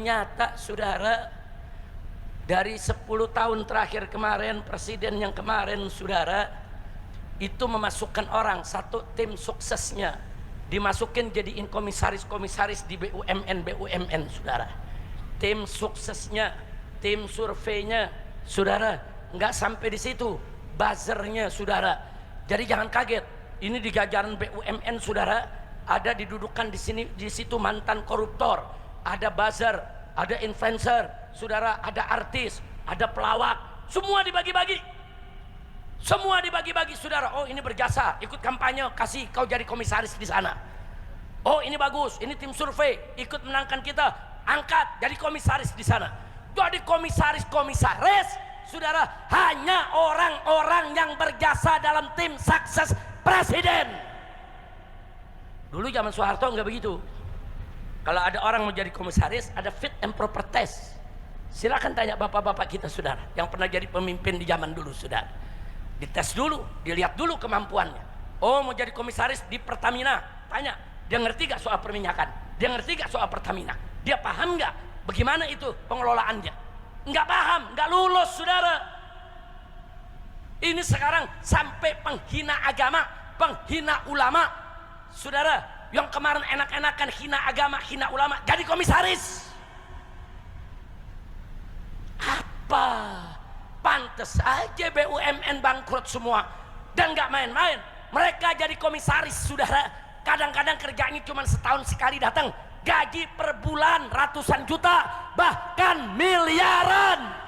ternyata saudara, dari 10 tahun terakhir kemarin, presiden yang kemarin saudara, itu memasukkan orang, satu tim suksesnya dimasukin jadiin komisaris-komisaris di BUMN saudara. Tim suksesnya, tim surveinya saudara, nggak sampai di situ, buzzernya saudara. Jadi jangan kaget, ini di jajaran BUMN saudara, ada didudukan di sini, di situ mantan koruptor, ada buzzer, ada influencer saudara, ada artis, ada pelawak, semua dibagi-bagi, semua dibagi-bagi saudara. Oh ini berjasa, ikut kampanye, kasih kau jadi komisaris di sana. Oh ini bagus, ini tim survei, ikut menangkan kita, angkat jadi komisaris di sana. Jadi komisaris saudara, hanya orang-orang yang berjasa dalam tim sukses presiden. Dulu zaman Soeharto nggak begitu. Kalau ada orang mau jadi komisaris, ada fit and proper test. Silakan tanya bapak-bapak kita saudara, yang pernah jadi pemimpin di zaman dulu saudara. Dites dulu, dilihat dulu kemampuannya. Oh mau jadi komisaris di Pertamina, tanya, dia ngerti gak soal perminyakan? Dia ngerti gak soal Pertamina? Dia paham gak bagaimana itu pengelolaannya? Nggak paham, nggak lulus saudara. Ini sekarang sampai penghina agama, penghina ulama saudara. Yang kemarin enak-enakan hina agama, hina ulama, jadi komisaris. Apa? Pantes aja BUMN bangkrut semua. Dan nggak main-main, mereka jadi komisaris saudara. Kadang-kadang kerjanya cuma setahun sekali datang, gaji per bulan ratusan juta, bahkan miliaran.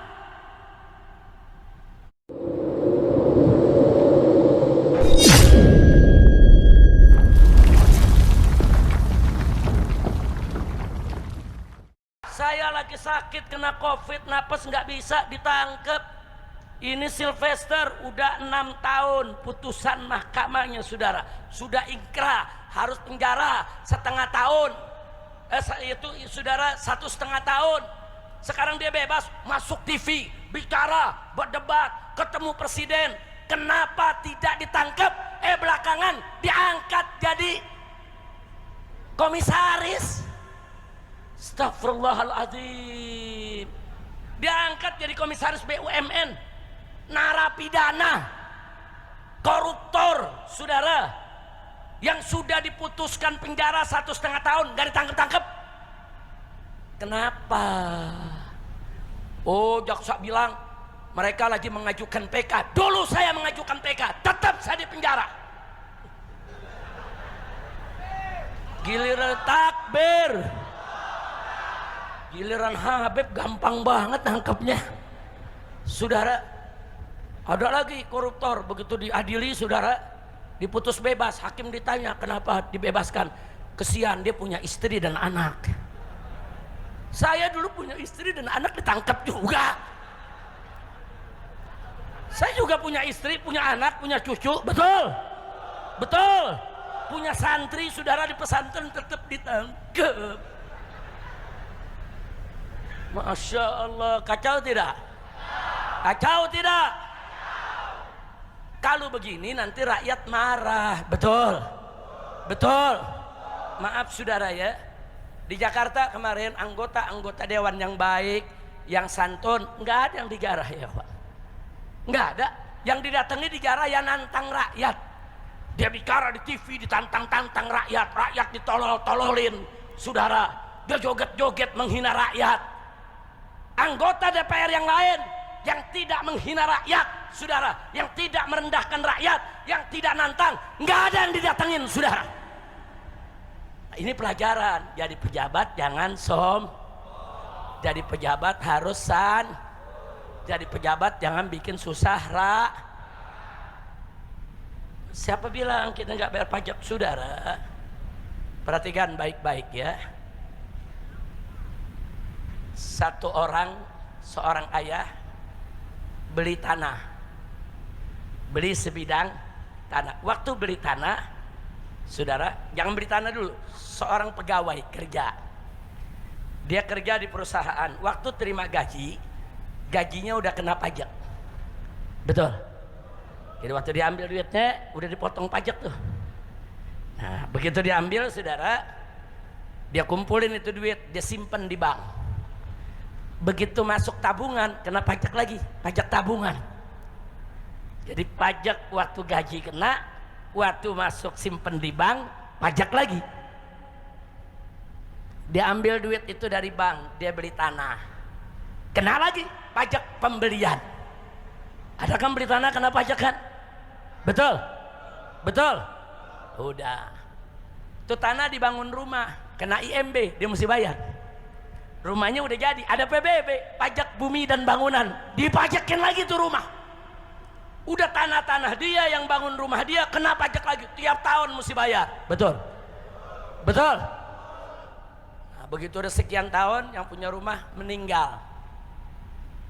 Saya lagi sakit kena COVID, napas nggak bisa ditangkep. Ini Sylvester udah 6 tahun putusan mahkamahnya saudara, sudah ingkrah, harus penjara setengah tahun. Itu saudara 1,5 tahun. Sekarang dia bebas, masuk TV, bicara, berdebat, ketemu presiden. Kenapa tidak ditangkap? Belakangan diangkat jadi komisaris. Astagfirullahaladzim. Diangkat jadi komisaris BUMN, narapidana, koruptor saudara, yang sudah diputuskan penjara 1,5 tahun, gak ditangkap-tangkap. Kenapa? Oh jaksa bilang mereka lagi mengajukan PK. Dulu saya mengajukan PK, tetap saya di penjara. Giliran takbir, giliran Habib gampang banget nangkepnya saudara. Ada lagi koruptor, begitu diadili saudara, diputus bebas, hakim ditanya kenapa dibebaskan, kesian dia punya istri dan anak. Saya dulu punya istri dan anak ditangkap juga. Saya juga punya istri, punya anak, punya cucu, betul betul, punya santri saudara di pesantren tetap ditangkap. Masya Allah, kacau tidak? Kacau tidak? Kalau begini nanti rakyat marah, betul? Betul? Maaf saudara ya, di Jakarta kemarin anggota dewan yang baik, yang santun, nggak ada yang dijarah ya Pak. Nggak ada, yang didatangi dijarah ya nantang rakyat. Dia bicara di TV, ditantang-tantang rakyat, rakyat ditolol-tololin saudara. Dia joget-joget menghina rakyat. Anggota DPR yang lain yang tidak menghina rakyat saudara, yang tidak merendahkan rakyat, yang tidak nantang, nggak ada yang didatengin saudara. Nah, ini pelajaran, jadi pejabat jangan jadi pejabat harus jadi pejabat jangan bikin susah Siapa bilang kita nggak bayar pajak saudara? Perhatikan baik-baik ya. Seorang ayah beli tanah, beli sebidang tanah. Waktu beli tanah saudara, jangan beli tanah dulu, seorang pegawai kerja, dia kerja di perusahaan, waktu terima gajinya udah kena pajak, betul? Jadi waktu diambil duitnya udah dipotong pajak tuh. Nah begitu diambil saudara, dia kumpulin itu duit, dia simpen di bank. Begitu masuk tabungan kena pajak lagi, pajak tabungan. Jadi pajak waktu gaji kena, waktu masuk simpen di bank pajak lagi. Dia ambil duit itu dari bank, dia beli tanah, kena lagi pajak pembelian. Ada kan beli tanah kena pajak kan? Betul? Betul? Udah. Itu tanah dibangun rumah, kena IMB, dia mesti bayar. Rumahnya udah jadi, ada PBB, pajak bumi dan bangunan, dipajakin lagi tuh rumah. Udah tanah-tanah dia yang bangun rumah dia, kena pajak lagi, tiap tahun mesti bayar. Betul? Betul? Nah, begitu udah sekian tahun, yang punya rumah meninggal,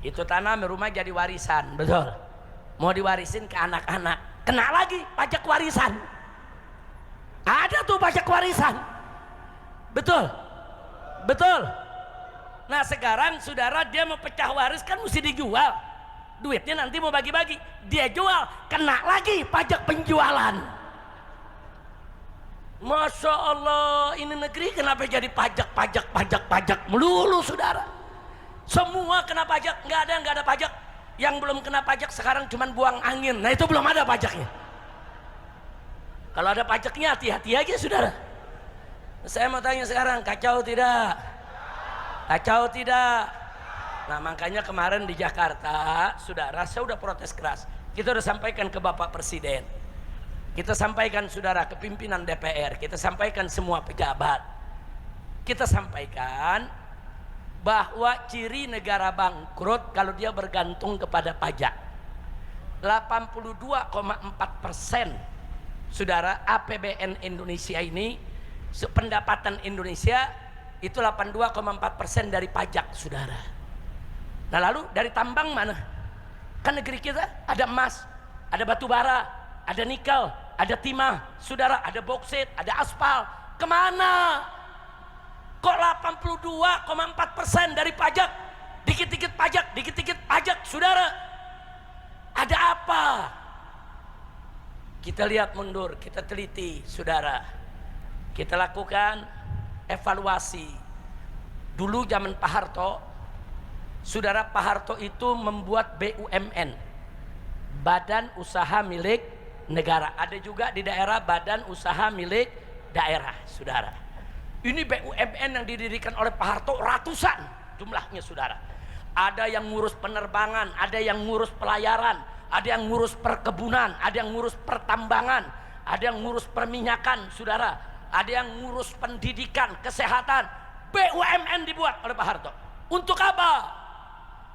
itu tanah rumah jadi warisan. Betul? Mau diwarisin ke anak-anak, kena lagi pajak warisan. Ada tuh pajak warisan. Betul? Betul? Nah sekarang saudara, dia mau pecah waris kan mesti dijual, duitnya nanti mau bagi-bagi, dia jual, kena lagi pajak penjualan. Masya Allah, ini negeri kenapa jadi pajak melulu saudara? Semua kena pajak, nggak ada pajak. Yang belum kena pajak sekarang cuman buang angin, nah itu belum ada pajaknya. Kalau ada pajaknya hati-hati aja saudara. Saya mau tanya sekarang, kacau tidak? Kacau tidak? Nah makanya kemarin di Jakarta saudara, saya udah protes keras. Kita udah sampaikan ke Bapak Presiden, kita sampaikan saudara ke pimpinan DPR, kita sampaikan semua pejabat, kita sampaikan bahwa ciri negara bangkrut kalau dia bergantung kepada pajak. 82,4% saudara APBN Indonesia ini, pendapatan Indonesia itu 82,4% dari pajak saudara. Nah lalu dari tambang mana? Kan negeri kita ada emas, ada batu bara, ada nikel, ada timah saudara, ada boksit, ada aspal. Kemana? Kok 82,4% dari pajak? Dikit-dikit pajak saudara. Ada apa? Kita lihat mundur, kita teliti saudara, kita lakukan evaluasi. Dulu zaman Pak Harto, saudara, Pak Harto itu membuat BUMN, Badan Usaha Milik Negara. Ada juga di daerah Badan Usaha Milik Daerah saudara. Ini BUMN yang didirikan oleh Pak Harto ratusan jumlahnya saudara. Ada yang ngurus penerbangan, ada yang ngurus pelayaran, ada yang ngurus perkebunan, ada yang ngurus pertambangan, ada yang ngurus perminyakan saudara, ada yang ngurus pendidikan, kesehatan. BUMN dibuat oleh Pak Harto. Untuk apa?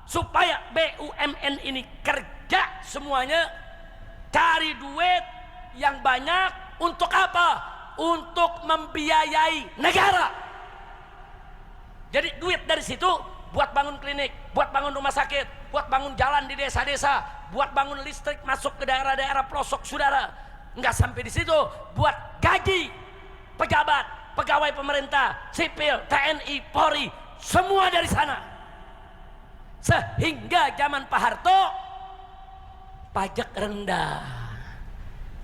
Supaya BUMN ini kerja semuanya, cari duit yang banyak. Untuk apa? Untuk membiayai negara. Jadi duit dari situ buat bangun klinik, buat bangun rumah sakit, buat bangun jalan di desa-desa, buat bangun listrik masuk ke daerah-daerah pelosok saudara. Enggak sampai di situ, buat gaji pejabat, pegawai pemerintah, sipil, TNI, Polri, semua dari sana. Sehingga zaman Pak Harto pajak rendah.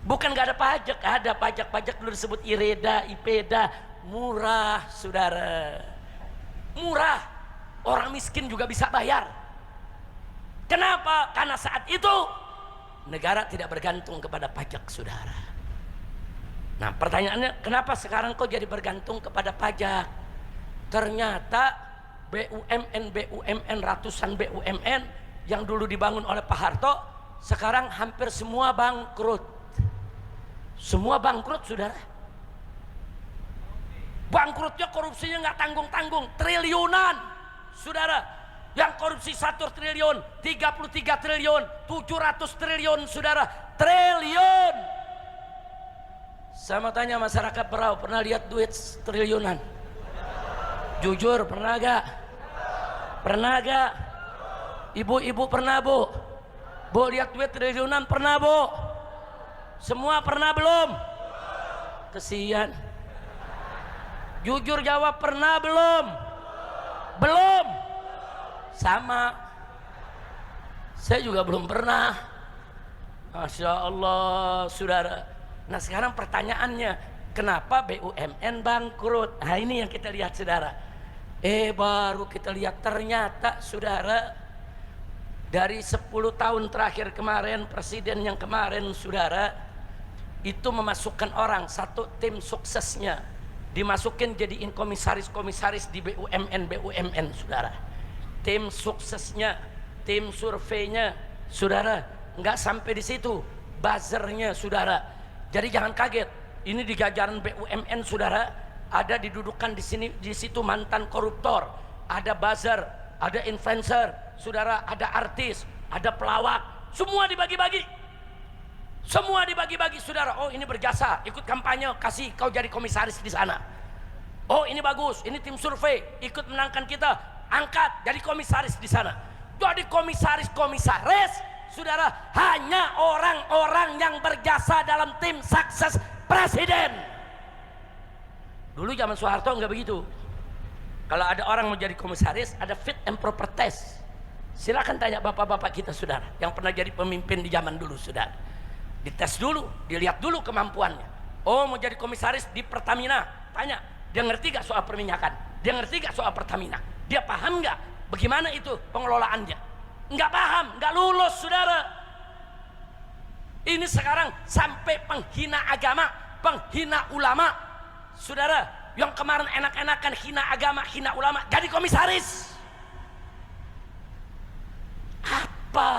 Bukan gak ada pajak, ada pajak dulu disebut IREDA, IPEDA, murah saudara. Murah, orang miskin juga bisa bayar. Kenapa? Karena saat itu negara tidak bergantung kepada pajak saudara. Nah pertanyaannya, kenapa sekarang kok jadi bergantung kepada pajak? Ternyata BUMN, ratusan BUMN yang dulu dibangun oleh Pak Harto, sekarang hampir semua bangkrut. Semua bangkrut saudara. Bangkrutnya, korupsinya nggak tanggung-tanggung, triliunan saudara. Yang korupsi 1 triliun, 33 triliun, 700 triliun saudara, triliun. Saya mau tanya masyarakat Berau, pernah lihat duit triliunan? Jujur, pernah gak? Pernah gak? Ibu-ibu pernah bu? Bu lihat duit triliunan pernah bu? Semua pernah belum? Kesian. Jujur jawab, pernah belum? Belum. Sama. Saya juga belum pernah. Masya Allah saudara. Nah sekarang pertanyaannya, kenapa BUMN bangkrut? Nah ini yang kita lihat saudara. Baru kita lihat ternyata saudara, dari 10 tahun terakhir kemarin, presiden yang kemarin saudara, itu memasukkan orang, satu tim suksesnya dimasukin jadiin komisaris-komisaris di BUMN saudara. Tim suksesnya, tim surveinya saudara, nggak sampai di situ, buzzernya saudara. Jadi jangan kaget, ini di jajaran BUMN saudara, ada didudukan di sini, di situ mantan koruptor, ada buzzer, ada influencer saudara, ada artis, ada pelawak, semua dibagi-bagi. Semua dibagi-bagi saudara. Oh ini berjasa, ikut kampanye, kasih kau jadi komisaris di sana. Oh ini bagus, ini tim survei, ikut menangkan kita, angkat jadi komisaris di sana. Jadi komisaris saudara, hanya orang-orang yang berjasa dalam tim sukses presiden. Dulu zaman Soeharto nggak begitu. Kalau ada orang mau jadi komisaris, ada fit and proper test. Silakan tanya bapak-bapak kita saudara, yang pernah jadi pemimpin di zaman dulu saudara. Dites dulu, dilihat dulu kemampuannya. Oh mau jadi komisaris di Pertamina, tanya, dia ngerti gak soal perminyakan? Dia ngerti gak soal Pertamina? Dia paham gak bagaimana itu pengelolaannya? Nggak paham, nggak lulus saudara. Ini sekarang sampai penghina agama, penghina ulama saudara, yang kemarin enak-enakan hina agama, hina ulama, jadi komisaris. Apa?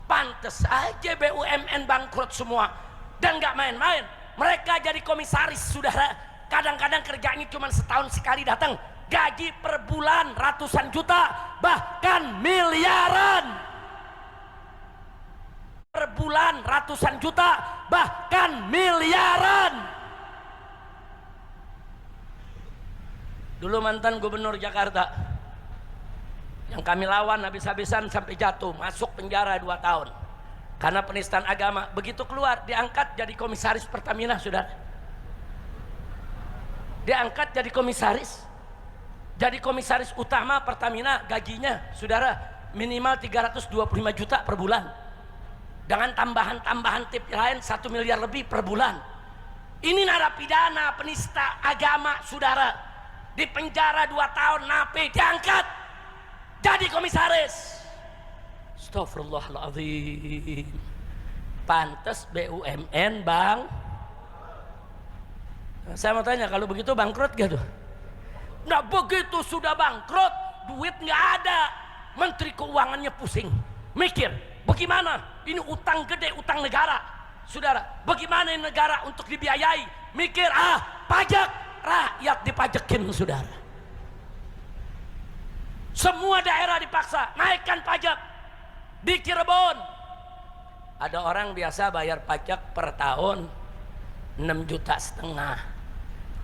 Pantes aja BUMN bangkrut semua, dan nggak main-main. Mereka jadi komisaris saudara, kadang-kadang kerjanya cuma setahun sekali datang, gaji per bulan ratusan juta, bahkan miliaran per bulan, ratusan juta, bahkan miliaran. Dulu mantan gubernur Jakarta yang kami lawan habis-habisan sampai jatuh, masuk penjara 2 tahun karena penistaan agama. Begitu keluar diangkat jadi komisaris Pertamina saudara. Diangkat jadi komisaris utama Pertamina, gajinya saudara minimal 325 juta per bulan, dengan tambahan tip lain 1 miliar lebih per bulan. Ini narapidana penista agama saudara, di penjara 2 tahun, napi, diangkat jadi komisaris. Astagfirullahaladzim. Pantes BUMN bang. Saya mau tanya, kalau begitu bangkrut gak tuh? Nah begitu sudah bangkrut, duit nggak ada, menteri keuangannya pusing mikir bagaimana ini utang gede, utang negara saudara, bagaimana ini negara untuk dibiayai, mikir pajak, rakyat dipajekin saudara. Semua daerah dipaksa naikkan pajak. Di Cirebon ada orang biasa bayar pajak per tahun 6,5 juta.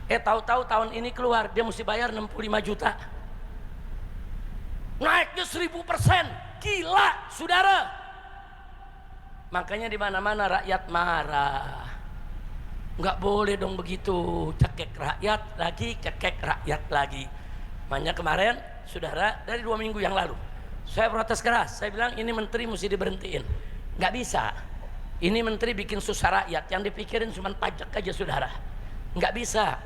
Tahu-tahu tahun ini keluar dia mesti bayar 65 juta. Naiknya 1000%, gila saudara. Makanya di mana-mana rakyat marah. Nggak boleh dong begitu, cekek rakyat lagi. Makanya kemarin saudara, dari 2 minggu yang lalu saya protes keras, saya bilang ini menteri mesti diberhentiin. Nggak bisa, ini menteri bikin susah rakyat, yang dipikirin cuma pajak aja saudara, nggak bisa.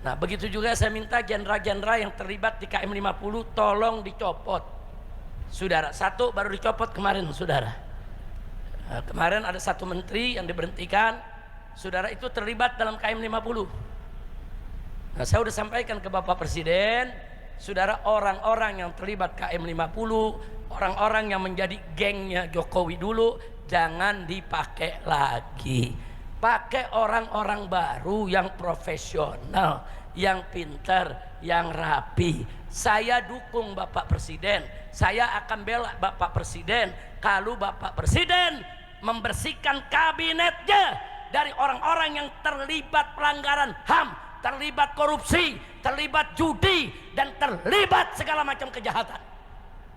Nah begitu juga saya minta jenderal-jenderal yang terlibat di KM 50 tolong dicopot saudara. 1 baru dicopot kemarin saudara. Kemarin ada 1 menteri yang diberhentikan saudara, itu terlibat dalam KM 50. Nah saya sudah sampaikan ke Bapak Presiden saudara, orang-orang yang terlibat KM 50, orang-orang yang menjadi gengnya Jokowi dulu, jangan dipakai lagi. Pakai orang-orang baru yang profesional, yang pintar, yang rapi. Saya dukung Bapak Presiden, saya akan bela Bapak Presiden kalau Bapak Presiden membersihkan kabinetnya dari orang-orang yang terlibat pelanggaran HAM, terlibat korupsi, terlibat judi, dan terlibat segala macam kejahatan.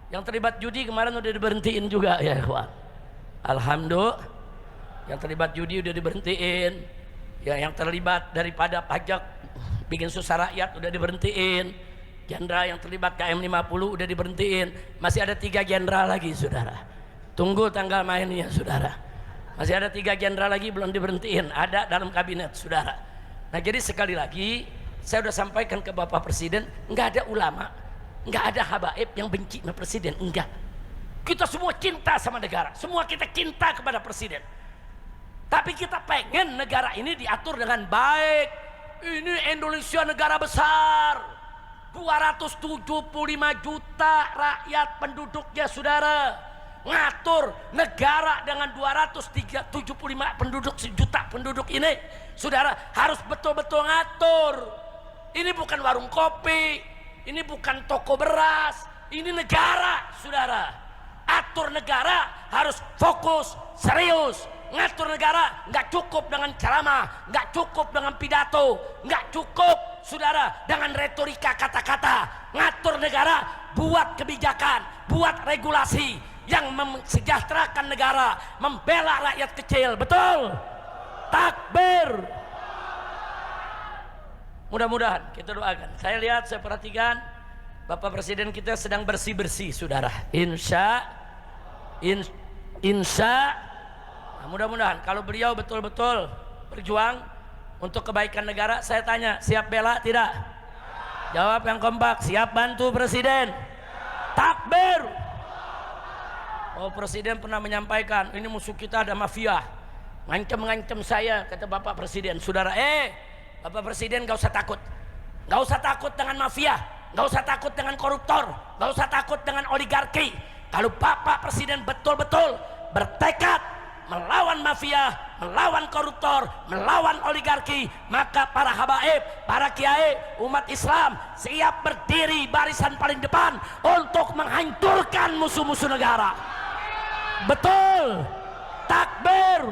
Yang terlibat judi kemarin udah diberhentiin juga ya kawan. Alhamdulillah, yang terlibat judi udah diberhentiin. Yang terlibat daripada pajak bikin susah rakyat udah diberhentiin. Jenderal yang terlibat KM 50 udah diberhentiin. Masih ada 3 jenderal lagi saudara, tunggu tanggal mainnya saudara. Masih ada 3 jenderal lagi belum diberhentiin, ada dalam kabinet saudara. Nah jadi sekali lagi saya udah sampaikan ke Bapak Presiden, nggak ada ulama, nggak ada habaib yang benci sama Presiden, enggak. Kita semua cinta sama negara, semua kita cinta kepada Presiden. Tapi kita pengen negara ini diatur dengan baik. Ini Indonesia negara besar, 275 juta rakyat penduduknya saudara. Ngatur negara dengan 275 juta penduduk ini, saudara harus betul-betul ngatur. Ini bukan warung kopi, ini bukan toko beras, ini negara, saudara. Atur negara harus fokus, serius. Ngatur negara nggak cukup dengan ceramah, nggak cukup dengan pidato, nggak cukup, saudara, dengan retorika kata-kata. Ngatur negara, buat kebijakan, buat regulasi yang mensejahterakan negara, membela rakyat kecil. Betul? Takbir. Mudah-mudahan kita doakan. Saya lihat, saya perhatikan Bapak Presiden kita sedang bersih-bersih, saudara. Insya nah, mudah-mudahan kalau beliau betul-betul berjuang untuk kebaikan negara, saya tanya, siap bela tidak? Jawab yang kompak, siap bantu Presiden? Takbir. Oh, Presiden pernah menyampaikan, ini musuh kita ada mafia, ngancem-ngancem saya, kata Bapak Presiden. Saudara, Bapak Presiden gak usah takut, gak usah takut dengan mafia, gak usah takut dengan koruptor, gak usah takut dengan oligarki. Kalau Bapak Presiden betul-betul bertekad melawan mafia, melawan koruptor, melawan oligarki, maka para habaib, para kiai, umat Islam siap berdiri barisan paling depan untuk menghancurkan musuh-musuh negara. Betul? Takbir.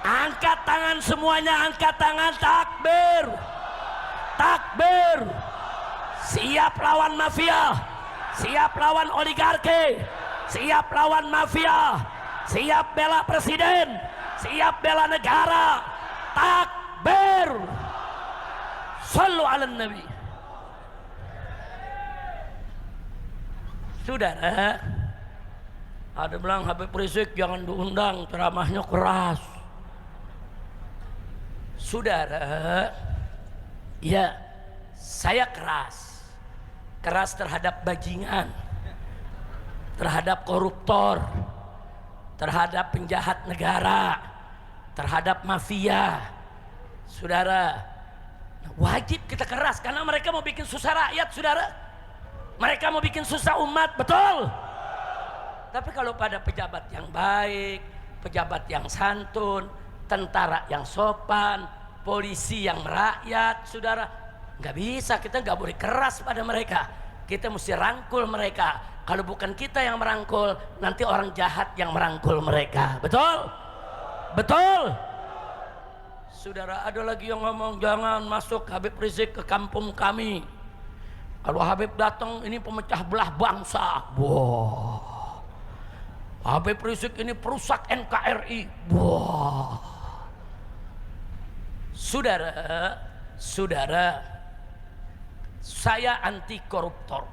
Angkat tangan semuanya, angkat tangan. Takbir. Takbir. Siap lawan mafia, siap lawan oligarki, siap lawan mafia, siap bela Presiden, siap bela negara. Takbir. Shallu ala Nabi. Saudara, ada bilang Habib Rizik jangan diundang, ceramahnya keras. Saudara, ya saya keras terhadap bajingan, terhadap koruptor, terhadap penjahat negara, terhadap mafia. Saudara, wajib kita keras karena mereka mau bikin susah rakyat, saudara. Mereka mau bikin susah umat, betul? Tapi kalau pada pejabat yang baik, pejabat yang santun, tentara yang sopan, polisi yang merakyat, saudara, nggak bisa, kita nggak boleh keras pada mereka. Kita mesti rangkul mereka. Kalau bukan kita yang merangkul, nanti orang jahat yang merangkul mereka. Betul? Betul? Saudara, ada lagi yang ngomong jangan masuk Habib Rizik ke kampung kami. Kalau Habib datang ini pemecah belah bangsa. Wah. Habib Rizik ini perusak NKRI. Wah. Saudara, saya anti koruptor.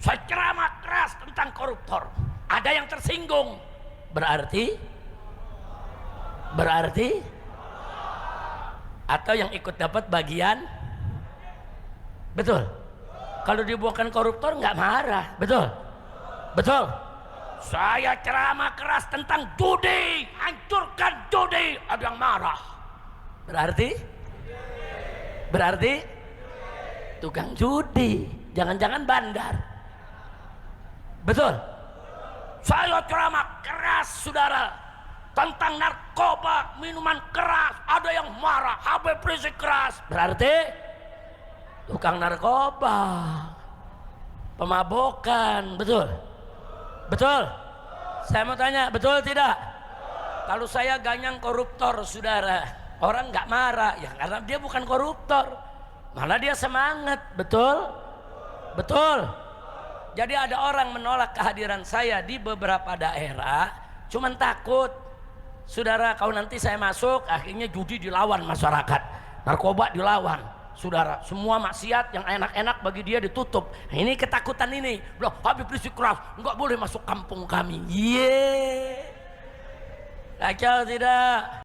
Saya ceramah keras tentang koruptor. Ada yang tersinggung, berarti atau yang ikut dapat bagian. Betul? Kalau dibuangkan koruptor nggak marah, betul? Betul? Saya ceramah keras tentang judi, hancurkan judi, ada yang marah. Berarti tukang judi, jangan-jangan bandar. Betul? Saya ceramah keras, saudara, tentang narkoba, minuman keras, ada yang marah. Habib Rizik keras, berarti tukang narkoba, pemabokan. Betul? Betul? Saya mau tanya, betul tidak? Kalau saya ganyang koruptor, saudara, orang nggak marah, ya karena dia bukan koruptor, malah dia semangat. Betul? Betul? Jadi ada orang menolak kehadiran saya di beberapa daerah, cuman takut, saudara, kalau nanti saya masuk, akhirnya judi dilawan masyarakat, narkoba dilawan, saudara, semua maksiat yang enak-enak bagi dia ditutup. Ini ketakutan ini, loh, Habib Rizik keras, nggak boleh masuk kampung kami. Kacau tidak?